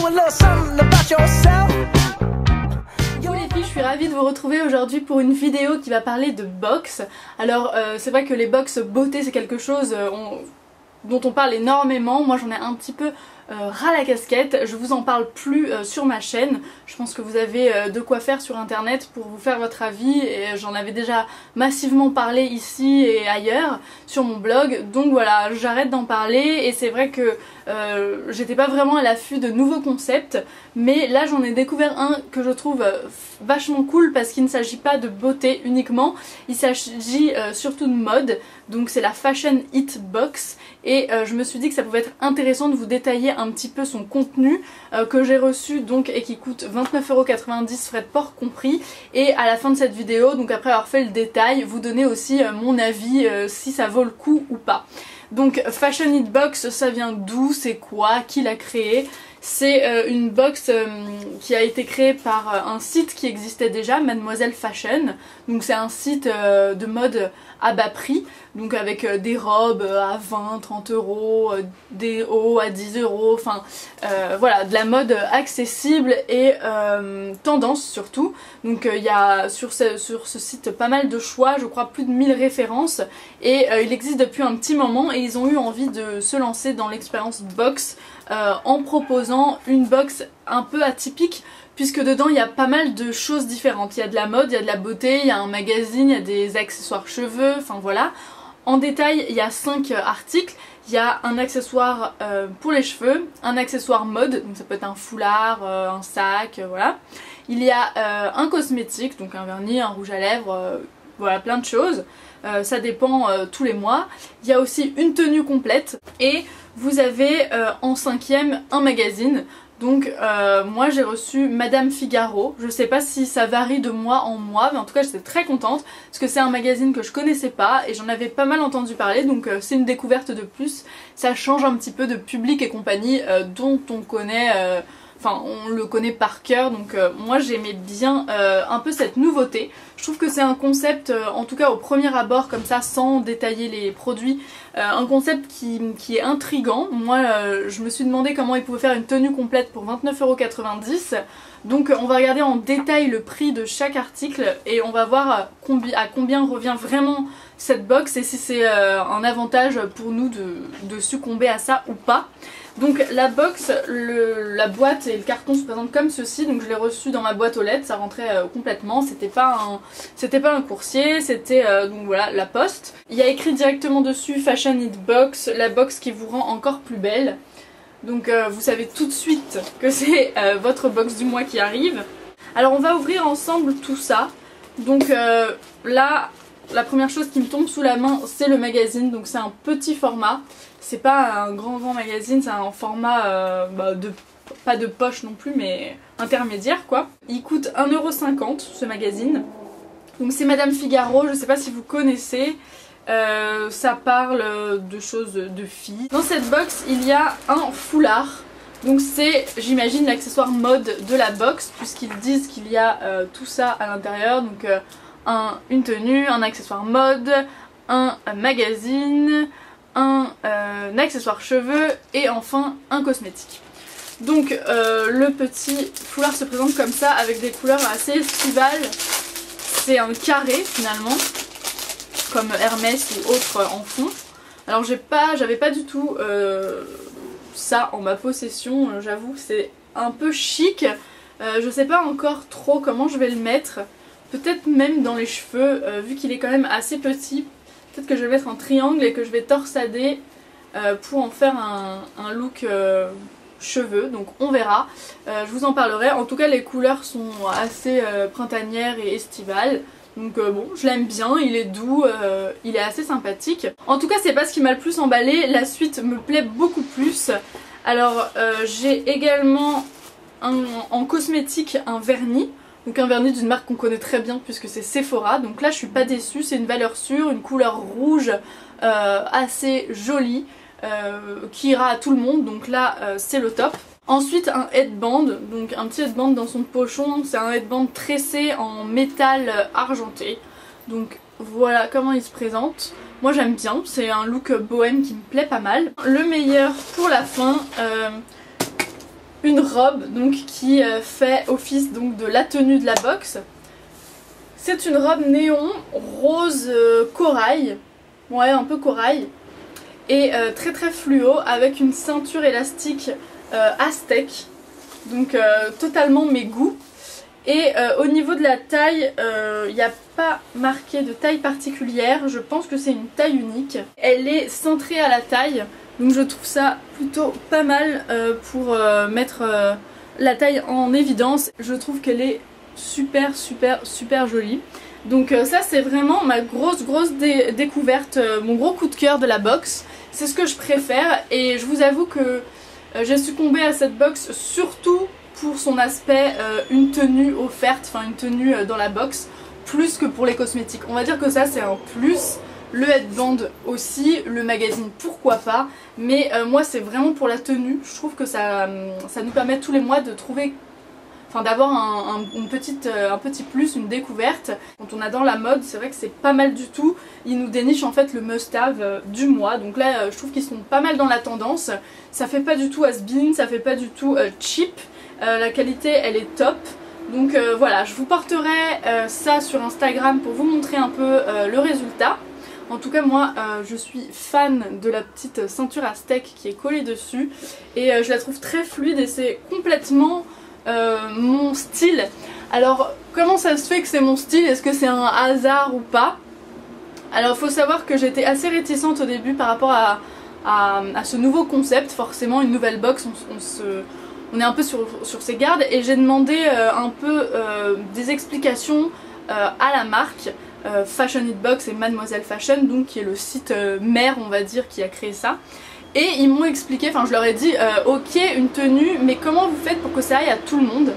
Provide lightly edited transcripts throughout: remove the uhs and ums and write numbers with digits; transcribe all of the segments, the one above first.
a little something about yourself. Coucou les filles, je suis ravie de vous retrouver aujourd'hui pour une vidéo qui va parler de box. Alors c'est vrai que les box beauté c'est quelque chose dont on parle énormément. Moi j'en ai un petit peu ras la casquette, je vous en parle plus sur ma chaîne. Je pense que vous avez de quoi faire sur internet pour vous faire votre avis et j'en avais déjà massivement parlé ici et ailleurs sur mon blog. Donc voilà, j'arrête d'en parler et c'est vrai que j'étais pas vraiment à l'affût de nouveaux concepts, mais là j'en ai découvert un que je trouve vachement cool parce qu'il ne s'agit pas de beauté uniquement, il s'agit surtout de mode. Donc c'est la Fashion It Box et je me suis dit que ça pouvait être intéressant de vous détailler un petit peu son contenu que j'ai reçu donc et qui coûte 29,90 € frais de port compris, et à la fin de cette vidéo, donc après avoir fait le détail, vous donner aussi mon avis si ça vaut le coup ou pas. Donc Fashion It Box, ça vient d'où, c'est quoi, qui l'a créé? C'est une box qui a été créée par un site qui existait déjà, Mademoiselle Fashion. Donc c'est un site de mode à bas prix, donc avec des robes à 20-30 €, des hauts à 10 €, enfin voilà, de la mode accessible et tendance surtout. Donc il y a sur ce site pas mal de choix, je crois plus de 1000 références, et il existe depuis un petit moment et ils ont eu envie de se lancer dans l'expérience box en proposant une box un peu atypique, puisque dedans il y a pas mal de choses différentes. Il y a de la mode, il y a de la beauté, il y a un magazine, il y a des accessoires cheveux, enfin voilà. En détail, il y a 5 articles. Il y a un accessoire pour les cheveux, un accessoire mode, donc ça peut être un foulard, un sac, voilà. Il y a un cosmétique, donc un vernis, un rouge à lèvres, voilà, plein de choses. Ça dépend tous les mois. Il y a aussi une tenue complète et vous avez en 5e un magazine. Donc moi j'ai reçu Madame Figaro, je sais pas si ça varie de mois en mois, mais en tout cas j'étais très contente parce que c'est un magazine que je connaissais pas et j'en avais pas mal entendu parler, donc c'est une découverte de plus. Ça change un petit peu de Public et compagnie dont on connaît, enfin on le connaît par cœur, donc moi j'aimais bien un peu cette nouveauté. Je trouve que c'est un concept, en tout cas au premier abord comme ça, sans détailler les produits, un concept qui est intriguant. Moi je me suis demandé comment ils pouvaient faire une tenue complète pour 29,90 €. Donc on va regarder en détail le prix de chaque article et on va voir à combien revient vraiment cette box et si c'est un avantage pour nous de succomber à ça ou pas. Donc la box, la boîte et le carton se présentent comme ceci, donc je l'ai reçu dans ma boîte aux lettres, ça rentrait complètement, c'était pas un coursier, c'était donc voilà la poste. Il y a écrit directement dessus Fashion It Box, la box qui vous rend encore plus belle. Donc vous savez tout de suite que c'est votre box du mois qui arrive. Alors on va ouvrir ensemble tout ça. Donc là, la première chose qui me tombe sous la main c'est le magazine, donc c'est un petit format. C'est pas un grand magazine, c'est un format pas de poche non plus mais intermédiaire quoi. Il coûte 1,50 € ce magazine. Donc c'est Madame Figaro, je sais pas si vous connaissez. Ça parle de choses de filles. Dans cette box il y a un foulard. Donc c'est, j'imagine, l'accessoire mode de la box, puisqu'ils disent qu'il y a tout ça à l'intérieur. Donc une tenue, un accessoire mode, un magazine, un accessoire cheveux et enfin un cosmétique. Donc le petit foulard se présente comme ça avec des couleurs assez estivales. C'est un carré finalement, comme Hermès ou autres en fond. Alors j'avais pas du tout ça en ma possession, j'avoue que c'est un peu chic. Je sais pas encore trop comment je vais le mettre, peut-être même dans les cheveux, vu qu'il est quand même assez petit. Peut-être que je vais le mettre en triangle et que je vais torsader pour en faire un look cheveux, donc on verra. Je vous en parlerai. En tout cas les couleurs sont assez printanières et estivales. Donc bon, je l'aime bien, il est doux, il est assez sympathique. En tout cas c'est pas ce qui m'a le plus emballé, la suite me plaît beaucoup plus. Alors j'ai également en cosmétique un vernis. Donc un vernis d'une marque qu'on connaît très bien puisque c'est Sephora. Donc là je suis pas déçue, c'est une valeur sûre, une couleur rouge assez jolie qui ira à tout le monde. Donc là c'est le top. Ensuite un headband, donc un petit headband dans son pochon, c'est un headband tressé en métal argenté. Donc voilà comment il se présente. Moi j'aime bien, c'est un look bohème qui me plaît pas mal. Le meilleur pour la fin, une robe donc qui fait office donc de la tenue de la box. C'est une robe néon rose corail, ouais un peu corail, et très très fluo avec une ceinture élastique aztèque, donc totalement mes goûts. Et au niveau de la taille, il n'y a pas marqué de taille particulière, je pense que c'est une taille unique. Elle est cintrée à la taille, donc je trouve ça plutôt pas mal pour mettre la taille en évidence. Je trouve qu'elle est super jolie. Donc ça c'est vraiment ma grosse découverte, mon gros coup de cœur de la box. C'est ce que je préfère et je vous avoue que j'ai succombé à cette box surtout pour son aspect une tenue offerte, enfin une tenue dans la box, plus que pour les cosmétiques. On va dire que ça c'est un plus, le headband aussi, le magazine pourquoi pas, mais moi c'est vraiment pour la tenue. Je trouve que ça nous permet tous les mois de trouver, enfin d'avoir un petit plus, une découverte. Quand on adore la mode, c'est vrai que c'est pas mal du tout. Ils nous dénichent en fait le must-have du mois. Donc là, je trouve qu'ils sont pas mal dans la tendance. Ça fait pas du tout has-been, ça fait pas du tout cheap. La qualité, elle est top. Donc voilà, je vous porterai ça sur Instagram pour vous montrer un peu le résultat. En tout cas moi je suis fan de la petite ceinture aztèque qui est collée dessus. Et je la trouve très fluide et c'est complètement mon style. Alors comment ça se fait que c'est mon style? Est-ce que c'est un hasard ou pas? Alors il faut savoir que j'étais assez réticente au début par rapport à ce nouveau concept. Forcément une nouvelle box, on est un peu sur ses gardes et j'ai demandé un peu des explications à la marque Fashion It Box et Mademoiselle Fashion, donc qui est le site mère on va dire qui a créé ça. Et ils m'ont expliqué, enfin je leur ai dit ok une tenue mais comment vous faites pour que ça aille à tout le monde?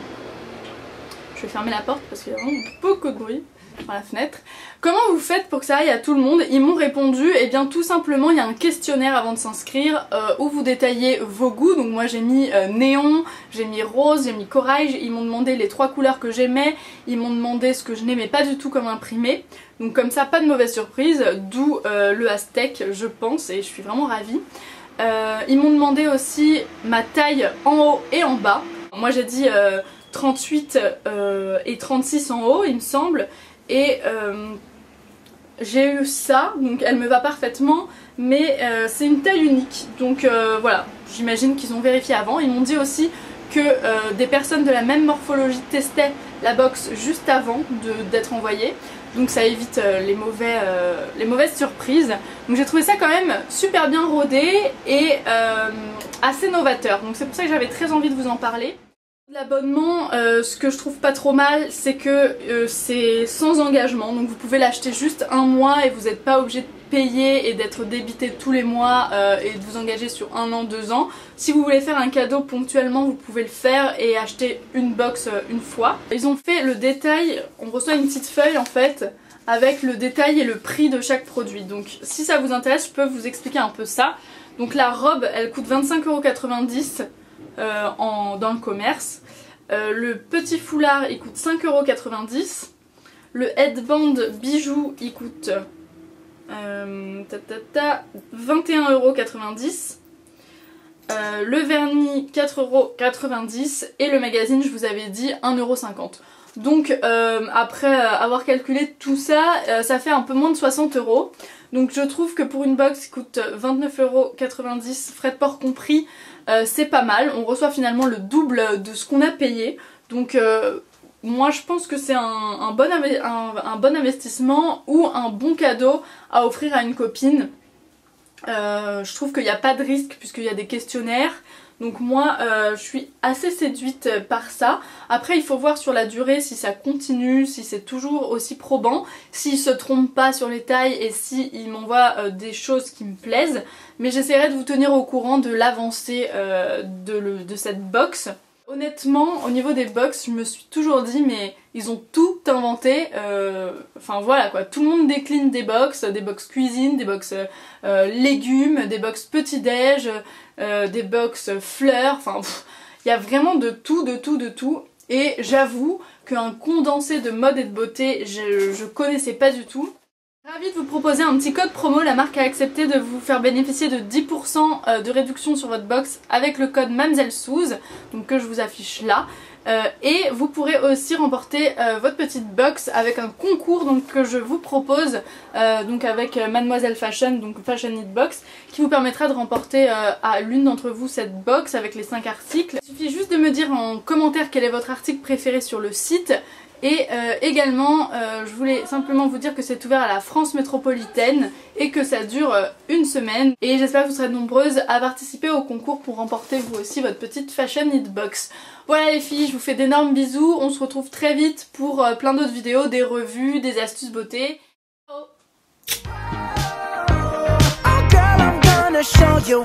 Je vais fermer la porte parce qu'il y a vraiment beaucoup de bruit par la fenêtre. Comment vous faites pour que ça aille à tout le monde? Ils m'ont répondu, et bien tout simplement il y a un questionnaire avant de s'inscrire où vous détaillez vos goûts. Donc moi j'ai mis néon, j'ai mis rose, j'ai mis corail. Ils m'ont demandé les 3 couleurs que j'aimais, ils m'ont demandé ce que je n'aimais pas du tout comme imprimé. Donc comme ça pas de mauvaise surprise, d'où le aztèque je pense, et je suis vraiment ravie. Ils m'ont demandé aussi ma taille en haut et en bas. Moi j'ai dit 38 et 36 en haut il me semble. Et j'ai eu ça, donc elle me va parfaitement, mais c'est une taille unique. Donc voilà, j'imagine qu'ils ont vérifié avant. Ils m'ont dit aussi que des personnes de la même morphologie testaient la box juste avant d'être envoyée. Donc ça évite les mauvaises surprises. Donc j'ai trouvé ça quand même super bien rodé et assez novateur. Donc c'est pour ça que j'avais très envie de vous en parler. L'abonnement, ce que je trouve pas trop mal, c'est que c'est sans engagement, donc vous pouvez l'acheter juste un mois et vous n'êtes pas obligé de payer et d'être débité tous les mois et de vous engager sur 1 an, 2 ans. Si vous voulez faire un cadeau ponctuellement, vous pouvez le faire et acheter une box une fois. Ils ont fait le détail, on reçoit une petite feuille en fait avec le détail et le prix de chaque produit. Donc si ça vous intéresse, je peux vous expliquer un peu ça. Donc la robe, elle coûte 25,90 € dans le commerce. Le petit foulard il coûte 5,90 €. Le headband bijou il coûte 21,90 €. Le vernis 4,90 € et le magazine je vous avais dit 1,50 €. Donc après avoir calculé tout ça, ça fait un peu moins de 60 €. Donc je trouve que pour une box qui coûte 29,90 €, frais de port compris, c'est pas mal. On reçoit finalement le double de ce qu'on a payé. Donc moi je pense que c'est un bon investissement ou un bon cadeau à offrir à une copine. Je trouve qu'il n'y a pas de risque puisqu'il y a des questionnaires. Donc moi je suis assez séduite par ça. Après il faut voir sur la durée si ça continue, si c'est toujours aussi probant, s'il se trompe pas sur les tailles et s'il m'envoie des choses qui me plaisent. Mais j'essaierai de vous tenir au courant de l'avancée de cette box. Honnêtement, au niveau des box, je me suis toujours dit mais ils ont tout inventé, enfin voilà quoi, tout le monde décline des box cuisine, des box légumes, des box petit-déj, des box fleurs, enfin il y a vraiment de tout. Et j'avoue qu'un condensé de mode et de beauté, je connaissais pas du tout. Ravi de vous proposer un petit code promo. La marque a accepté de vous faire bénéficier de 10% de réduction sur votre box avec le code MamzelleSuze, donc que je vous affiche là. Et vous pourrez aussi remporter votre petite box avec un concours donc, que je vous propose donc avec Mademoiselle Fashion, donc Fashion Need Box, qui vous permettra de remporter à l'une d'entre vous cette box avec les 5 articles. Il suffit juste de me dire en commentaire quel est votre article préféré sur le site. Et également, je voulais simplement vous dire que c'est ouvert à la France métropolitaine et que ça dure une semaine. Et j'espère que vous serez nombreuses à participer au concours pour remporter vous aussi votre petite Fashion Need Box. Voilà les filles, je vous fais d'énormes bisous. On se retrouve très vite pour plein d'autres vidéos, des revues, des astuces beauté. Ciao.